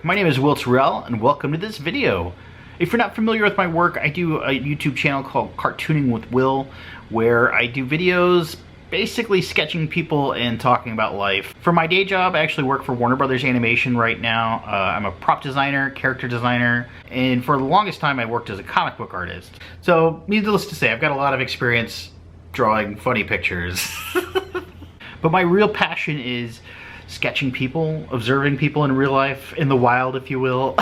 my name is Terrell, and welcome to this video. If you're not familiar with my work, I do a YouTube channel called Cartooning with Will, where I do videos basically sketching people and talking about life. For my day job, I actually work for Warner Brothers Animation right now. I'm a prop designer, character designer, and for the longest time I worked as a comic book artist. So, needless to say, I've got a lot of experience drawing funny pictures. But my real passion is sketching people, observing people in real life, in the wild, if you will.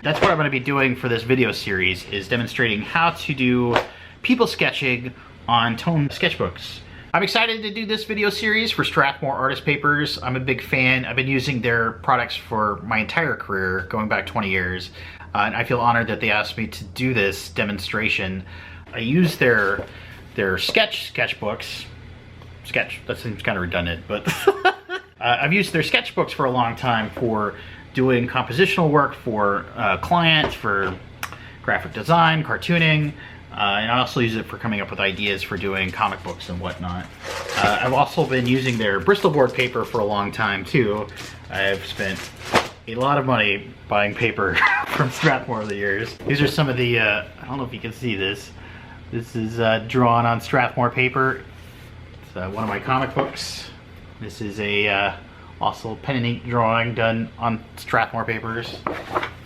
That's what I'm going to be doing for this video series, is demonstrating how to do people sketching on Midtone sketchbooks. I'm excited to do this video series for Strathmore Artist Papers. I'm a big fan. I've been using their products for my entire career, going back 20 years. And I feel honored that they asked me to do this demonstration. I use their sketchbooks. That seems kind of redundant, but I've used their sketchbooks for a long time for doing compositional work for clients, for graphic design, cartooning, and I also use it for coming up with ideas for doing comic books and whatnot. I've also been using their Bristol board paper for a long time too. I've spent a lot of money buying paper from Strathmore over the years. These are some of the, I don't know if you can see this. This is drawn on Strathmore paper. It's one of my comic books. This is a also pen and ink drawing done on Strathmore papers.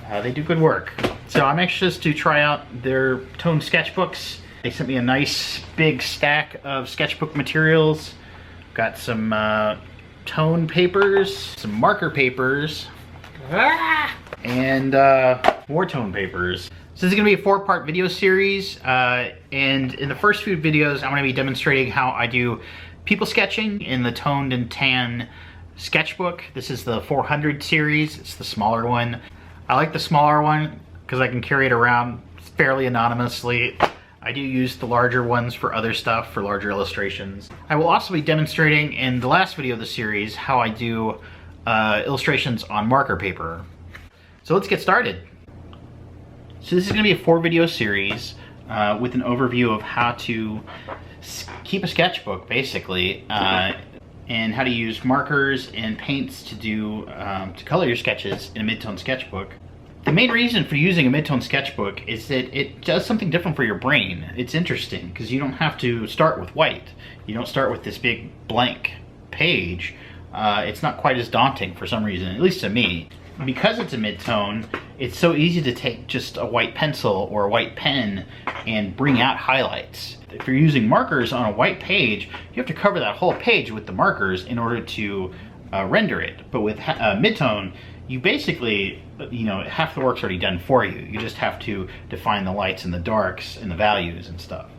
They do good work. So I'm anxious to try out their Midtone sketchbooks. They sent me a nice big stack of sketchbook materials. Got some tone papers, some marker papers, and more tone papers. So this is going to be a 4-part video series, and in the first few videos I'm going to be demonstrating how I do people sketching in the Toned and Tan sketchbook. This is the 400 series. It's the smaller one. I like the smaller one because I can carry it around fairly anonymously. I do use the larger ones for other stuff, for larger illustrations. I will also be demonstrating in the last video of the series how I do illustrations on marker paper. So let's get started. So this is going to be a 4-video series with an overview of how to keep a sketchbook, basically, and how to use markers and paints to do to color your sketches in a Midtone sketchbook. The main reason for using a Midtone sketchbook is that it does something different for your brain. It's interesting because you don't have to start with white. You don't start with this big blank page. It's not quite as daunting for some reason, at least to me. Because it's a Midtone, it's so easy to take just a white pencil or a white pen and bring out highlights. If you're using markers on a white page, you have to cover that whole page with the markers in order to render it. But with Midtone, you basically, half the work's already done for you. You just have to define the lights and the darks and the values and stuff.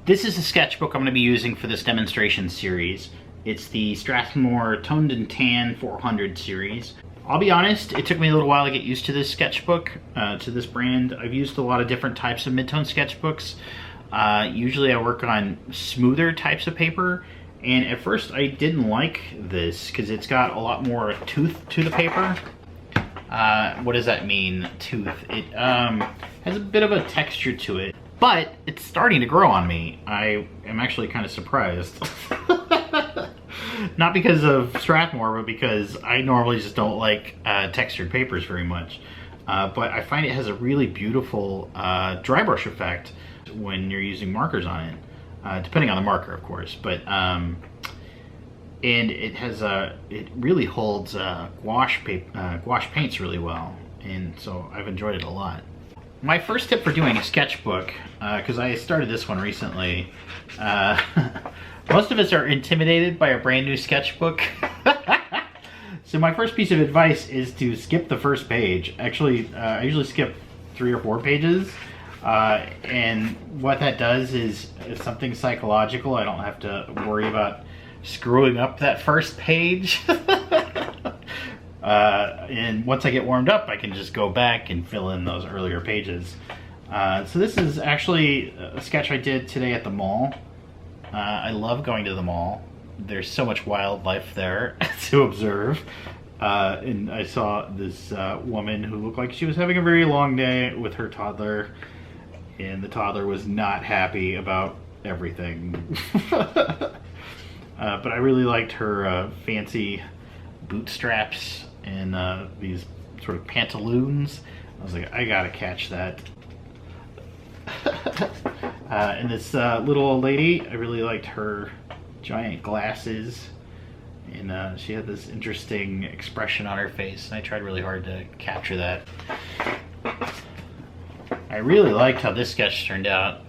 This is the sketchbook I'm going to be using for this demonstration series. It's the Strathmore Toned and Tan 400 series. I'll be honest, it took me a little while to get used to this sketchbook, to this brand. I've used a lot of different types of Midtone sketchbooks. Usually I work on smoother types of paper, and at first I didn't like this because it's got a lot more tooth to the paper. What does that mean, tooth? It has a bit of a texture to it, but it's starting to grow on me. I am actually kind of surprised. Not because of Strathmore, but because I normally just don't like textured papers very much. But I find it has a really beautiful dry brush effect when you're using markers on it, depending on the marker, of course. But and it has it really holds gouache paints really well, and so I've enjoyed it a lot. My first tip for doing a sketchbook, because I started this one recently, most of us are intimidated by a brand new sketchbook. So my first piece of advice is to skip the first page. Actually, I usually skip 3 or 4 pages. And what that does is something psychological. I don't have to worry about screwing up that first page. And once I get warmed up, I can just go back and fill in those earlier pages. So this is actually a sketch I did today at the mall. I love going to the mall. There's so much wildlife there to observe. And I saw this woman who looked like she was having a very long day with her toddler. And the toddler was not happy about everything. But I really liked her fancy bootstraps and these sort of pantaloons. I was like, I gotta catch that. And this little old lady, I really liked her giant glasses, and she had this interesting expression on her face, and I tried really hard to capture that. I really liked how this sketch turned out.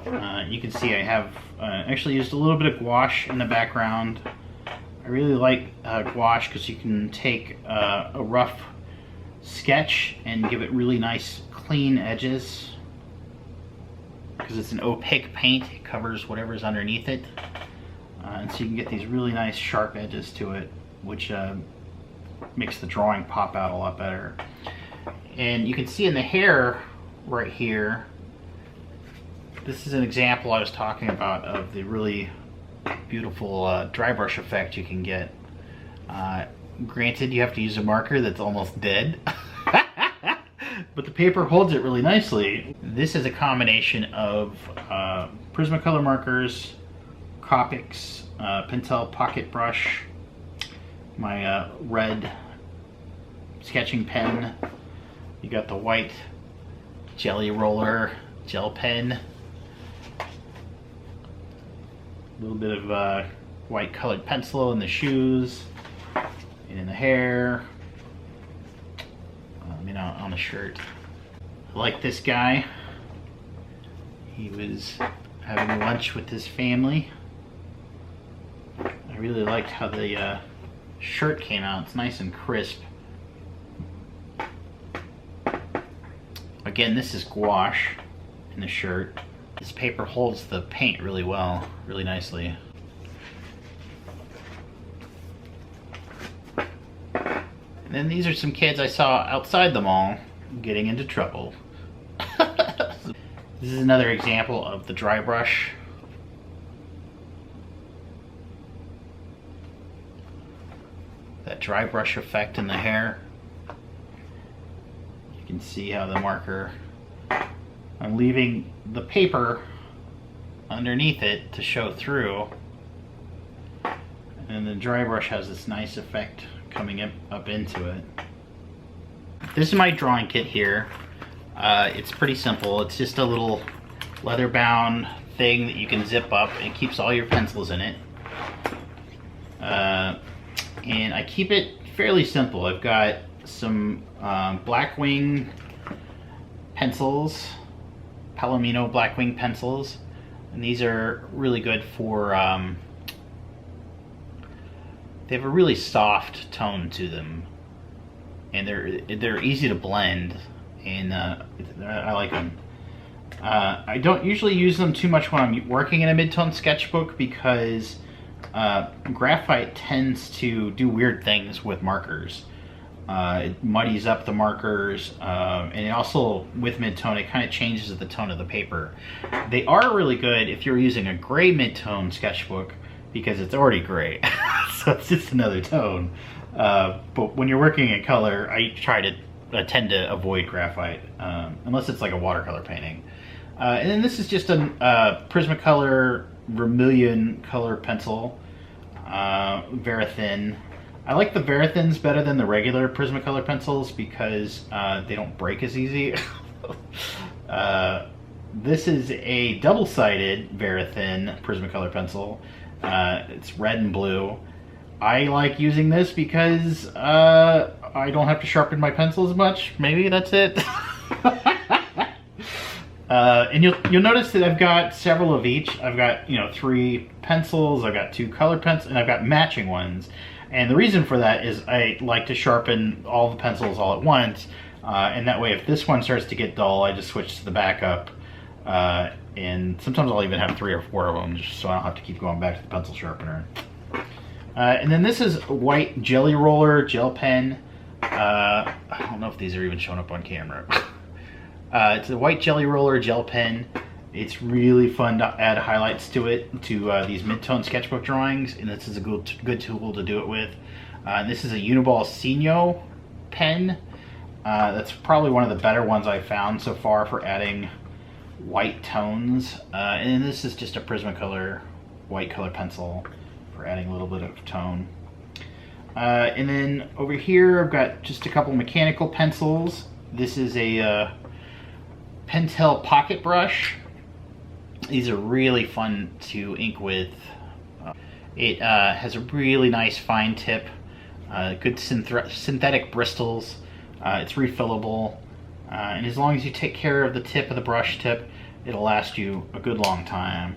You can see I have actually used a little bit of gouache in the background. I really like gouache because you can take a rough sketch and give it really nice clean edges. Because it's an opaque paint, it covers whatever's underneath it. And so you can get these really nice sharp edges to it, which makes the drawing pop out a lot better. And you can see in the hair right here, this is an example I was talking about of the really beautiful dry brush effect you can get. Granted, you have to use a marker that's almost dead, but the paper holds it really nicely. This is a combination of Prismacolor markers, Copics, Pentel pocket brush, my red sketching pen. You got the white jelly roller gel pen, a little bit of white colored pencil in the shoes and in the hair, on the shirt. I like this guy. He was having lunch with his family. I really liked how the shirt came out. It's nice and crisp. Again, this is gouache in the shirt. This paper holds the paint really well, really nicely. And then these are some kids I saw outside the mall getting into trouble. This is another example of the dry brush. That dry brush effect in the hair. You can see how the marker, I'm leaving the paper underneath it to show through, and the dry brush has this nice effect coming up into it. This is my drawing kit here. It's pretty simple. It's just a little leather bound thing that you can zip up. It keeps all your pencils in it. And I keep it fairly simple. I've got some Blackwing pencils, Palomino Blackwing pencils, and these are really good for, they have a really soft tone to them, and they're easy to blend, and I like them. I don't usually use them too much when I'm working in a Midtone Sketchbook because graphite tends to do weird things with markers. It muddies up the markers, and it also, with Midtone, it kind of changes the tone of the paper. They are really good if you're using a gray Midtone Sketchbook because it's already gray, so it's just another tone. But when you're working in color, I tend to avoid graphite, unless it's like a watercolor painting. And then this is just a Prismacolor Vermilion color pencil, Verithin. I like the Verithins better than the regular Prismacolor pencils because they don't break as easy. This is a double-sided Verithin Prismacolor pencil. It's red and blue. I like using this because I don't have to sharpen my pencil as much. Maybe that's it. And you'll notice that I've got several of each. I've got 3 pencils, I've got 2 color pencils, and I've got matching ones. And the reason for that is I like to sharpen all the pencils all at once, and that way if this one starts to get dull, I just switch to the backup. And sometimes I'll even have 3 or 4 of them, just so I don't have to keep going back to the pencil sharpener. And then this is a white jelly roller gel pen. I don't know if these are even showing up on camera. It's a white jelly roller gel pen. It's really fun to add highlights to it, to these Midtone Sketchbook drawings, and this is a good tool to do it with. This is a Uniball Signo pen. That's probably one of the better ones I've found so far for adding white tones. And this is just a Prismacolor white color pencil for adding a little bit of tone. And then over here I've got just a couple mechanical pencils. This is a Pentel pocket brush. These are really fun to ink with. It has a really nice fine tip, good synthetic bristles. It's refillable, and as long as you take care of the tip of the brush tip, it'll last you a good long time.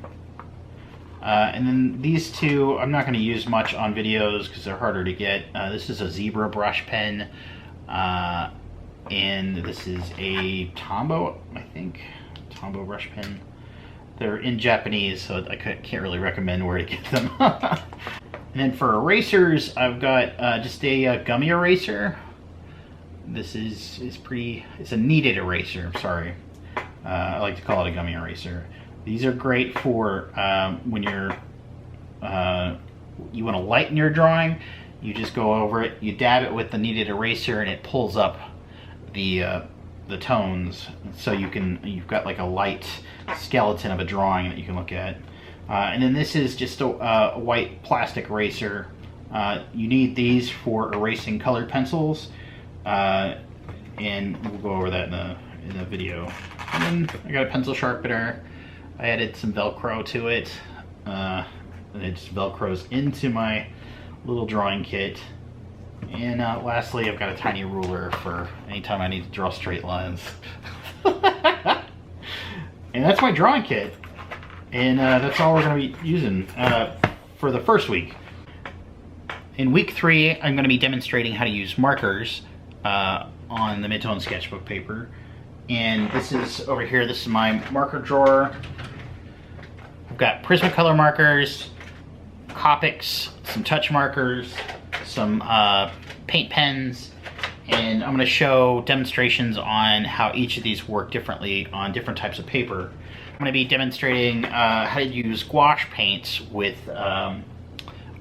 And then these two, I'm not going to use much on videos because they're harder to get. This is a zebra brush pen, and this is a Tombow, I think, Tombow brush pen. They're in Japanese, so I can't really recommend where to get them. And then for erasers, I've got just a gummy eraser. This is it's a kneaded eraser, sorry. I like to call it a gummy eraser. These are great for when you're you want to lighten your drawing. You just go over it, you dab it with the kneaded eraser, and it pulls up the tones, so you've got like a light skeleton of a drawing that you can look at. And then this is just a white plastic eraser. You need these for erasing colored pencils, and we'll go over that in the video. And then I got a pencil sharpener. I added some Velcro to it, and it just Velcros into my little drawing kit. And lastly, I've got a tiny ruler for anytime I need to draw straight lines. And that's my drawing kit. And that's all we're going to be using for the first week. In week 3, I'm going to be demonstrating how to use markers on the Midtone Sketchbook paper. And this is over here, this is my marker drawer. I've got Prismacolor markers, Copics, some touch markers, some paint pens, and I'm going to show demonstrations on how each of these work differently on different types of paper. I'm going to be demonstrating how to use gouache paints with the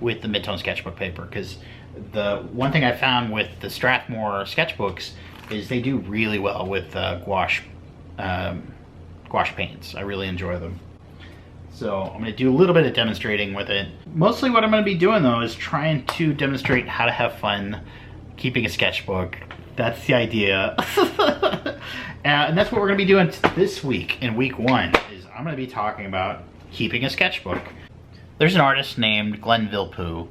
Midtone Sketchbook paper, because the one thing I found with the Strathmore sketchbooks is they do really well with gouache paints. I really enjoy them. So I'm going to do a little bit of demonstrating with it. Mostly what I'm going to be doing though is trying to demonstrate how to have fun keeping a sketchbook. That's the idea. And that's what we're going to be doing this week in week 1, is I'm going to be talking about keeping a sketchbook. There's an artist named Glenn Villepeu.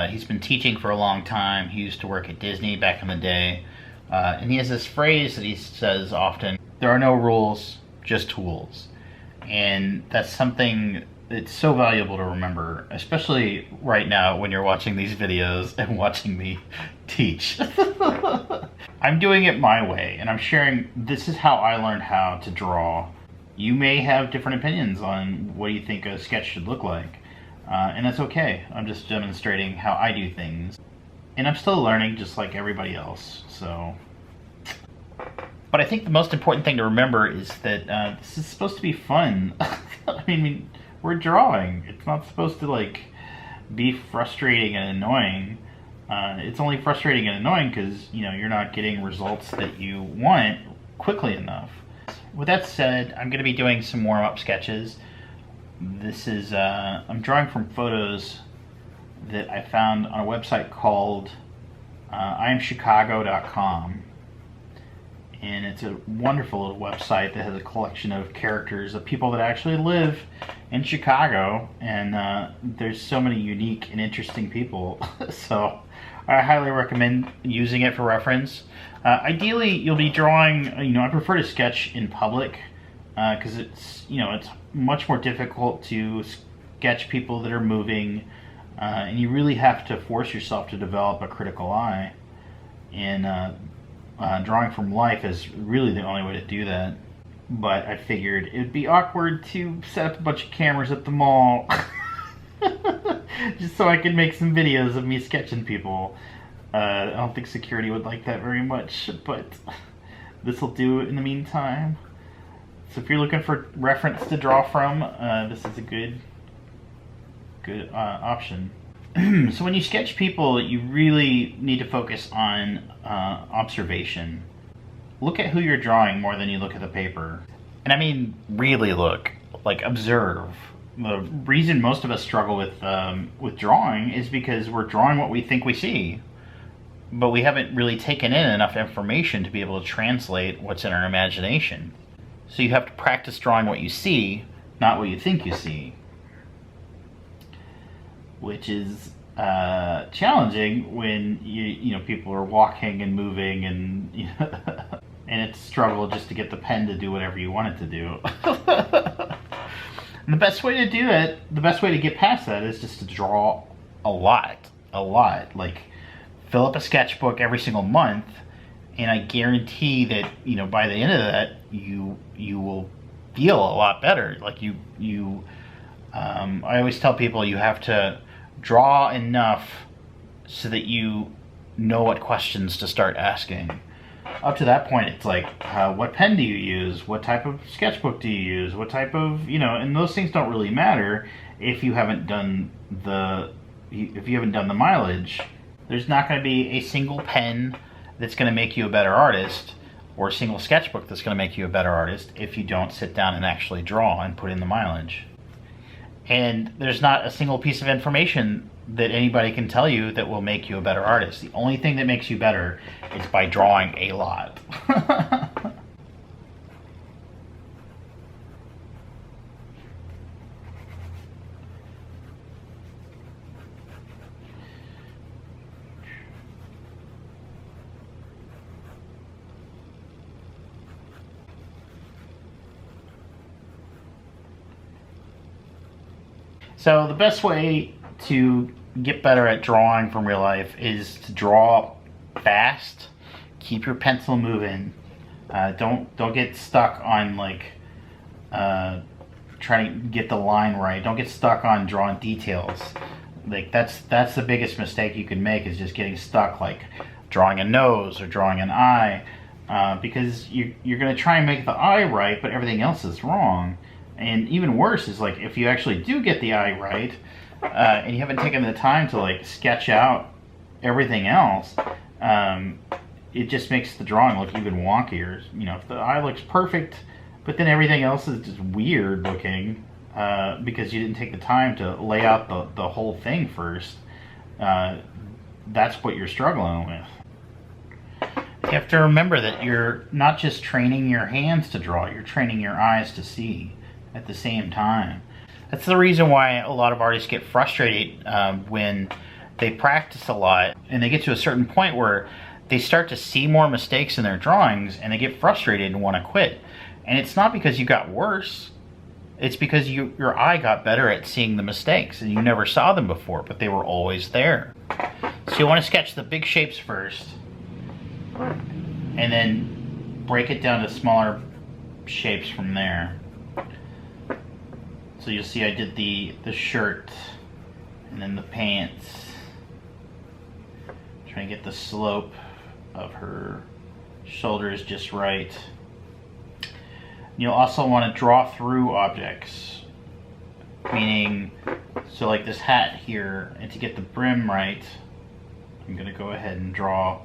He's been teaching for a long time. He used to work at Disney back in the day. And he has this phrase that he says often: there are no rules, just tools. And that's something that's so valuable to remember, especially right now when you're watching these videos and watching me teach. I'm doing it my way, and I'm sharing this is how I learned how to draw. You may have different opinions on what you think a sketch should look like, and that's okay. I'm just demonstrating how I do things. And I'm still learning just like everybody else, so. But I think the most important thing to remember is that this is supposed to be fun. I mean, we're drawing. It's not supposed to like be frustrating and annoying. It's only frustrating and annoying because, you know, you're not getting results that you want quickly enough. With that said, I'm going to be doing some warm-up sketches. This is, I'm drawing from photos that I found on a website called IamChicago.com. And it's a wonderful little website that has a collection of characters of people that actually live in Chicago, and there's so many unique and interesting people. So I highly recommend using it for reference. Ideally, you'll be drawing, you know, I prefer to sketch in public because it's, you know, it's much more difficult to sketch people that are moving, and you really have to force yourself to develop a critical eye. And drawing from life is really the only way to do that. But I figured it would be awkward to set up a bunch of cameras at the mall just so I could make some videos of me sketching people. I don't think security would like that very much, but this will do in the meantime. So if you're looking for reference to draw from, this is a good option. So when you sketch people, you really need to focus on observation. Look at who you're drawing more than you look at the paper. And I mean really look, like observe. the reason most of us struggle with drawing is because we're drawing what we think we see, but we haven't really taken in enough information to be able to translate what's in our imagination. So you have to practice drawing what you see, not what you think you see, which is challenging when you know people are walking and moving and and it's a struggle just to get the pen to do whatever you want it to do. And the best way to do it, the best way to get past that is just to draw a lot. Like fill up a sketchbook every single month, and I guarantee that by the end of that you will feel a lot better. Like I always tell people you have to draw enough so that you know what questions to start asking. Up to that point, it's like, what pen do you use? What type of sketchbook do you use? What type of, and those things don't really matter if you haven't done the mileage. There's not going to be a single pen that's going to make you a better artist, or a single sketchbook that's going to make you a better artist if you don't sit down and actually draw and put in the mileage. And there's not a single piece of information that anybody can tell you that will make you a better artist. The only thing that makes you better is by drawing a lot. So the best way to get better at drawing from real life is to draw fast. Keep your pencil moving. Don't get stuck on trying to get the line right. Don't get stuck on drawing details. Like that's the biggest mistake you can make, is just getting stuck like drawing a nose or drawing an eye, because you're going to try and make the eye right, but everything else is wrong. And even worse is like if you actually do get the eye right, and you haven't taken the time to like sketch out everything else, it just makes the drawing look even wonkier. If the eye looks perfect, but then everything else is just weird looking, because you didn't take the time to lay out the whole thing first, that's what you're struggling with. You have to remember that you're not just training your hands to draw, you're training your eyes to see at the same time. That's the reason why a lot of artists get frustrated when they practice a lot and they get to a certain point where they start to see more mistakes in their drawings and they get frustrated and want to quit. And it's not because you got worse, it's because your eye got better at seeing the mistakes and you never saw them before, but they were always there. So you want to sketch the big shapes first and then break it down to smaller shapes from there. So you'll see I did the shirt and then the pants. Trying to get the slope of her shoulders just right. You'll also want to draw through objects, meaning, so like this hat here, and to get the brim right, I'm going to go ahead and draw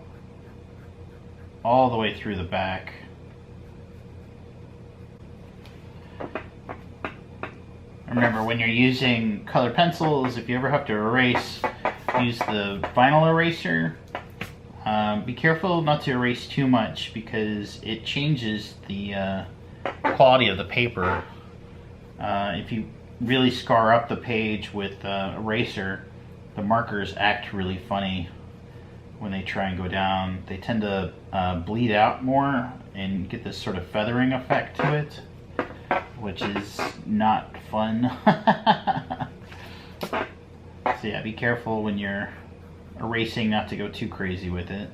all the way through the back. Remember, when you're using colored pencils, if you ever have to erase, use the vinyl eraser. Be careful not to erase too much because it changes the quality of the paper. If you really scar up the page with eraser, the markers act really funny when they try and go down. They tend to bleed out more and get this sort of feathering effect to it, which is not fun. So yeah, be careful when you're erasing not to go too crazy with it.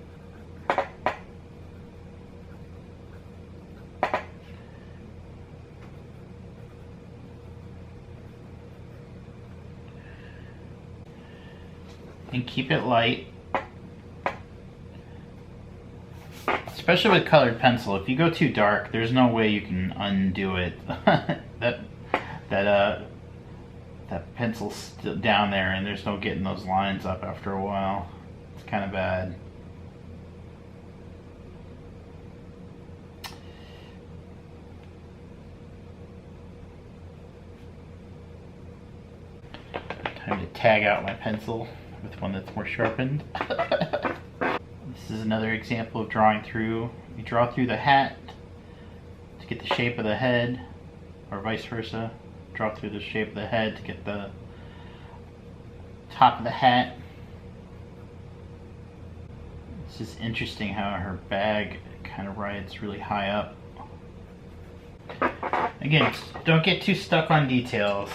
And keep it light. Especially with colored pencil, if you go too dark, there's no way you can undo it. that pencil's still down there, and there's no getting those lines up after a while. It's kind of bad. tag out my pencil with one that's more sharpened. This is another example of drawing through. You draw through the hat to get the shape of the head, or vice versa. Draw through the shape of the head to get the top of the hat. It's just interesting how her bag kind of rides really high up. Again, don't get too stuck on details.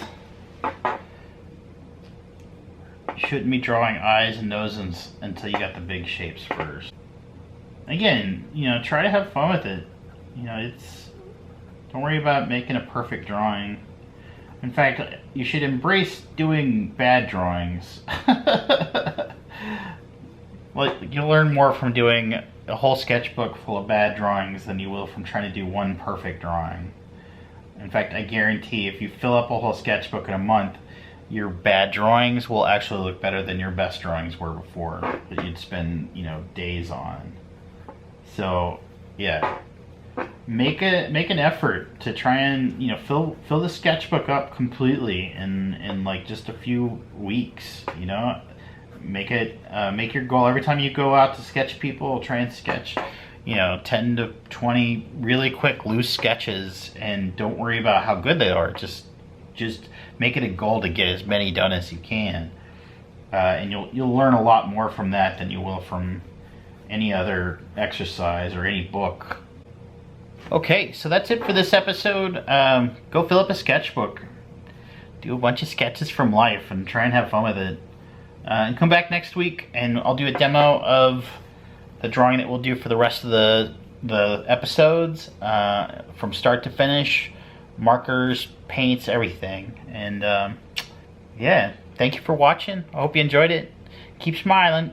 You shouldn't be drawing eyes and noses until you got the big shapes first. Again, you know, try to have fun with it. You know, don't worry about making a perfect drawing. In fact, you should embrace doing bad drawings. Well, you'll learn more from doing a whole sketchbook full of bad drawings than you will from trying to do one perfect drawing. In fact, I guarantee if you fill up a whole sketchbook in a month, your bad drawings will actually look better than your best drawings were before that you'd spend, you know, days on. So, yeah, make an effort to try and, you know, fill the sketchbook up completely in like just a few weeks. You know, make your goal every time you go out to sketch people. Try and sketch, you know, 10 to 20 really quick loose sketches, and don't worry about how good they are. Just make it a goal to get as many done as you can, and you'll learn a lot more from that than you will from any other exercise or any book. Okay, so that's it for this episode. Go fill up a sketchbook, do a bunch of sketches from life, and try and have fun with it. And come back next week, and I'll do a demo of the drawing that we'll do for the rest of the episodes, from start to finish, markers, paints, everything. And yeah, thank you for watching. I hope you enjoyed it. Keep smiling.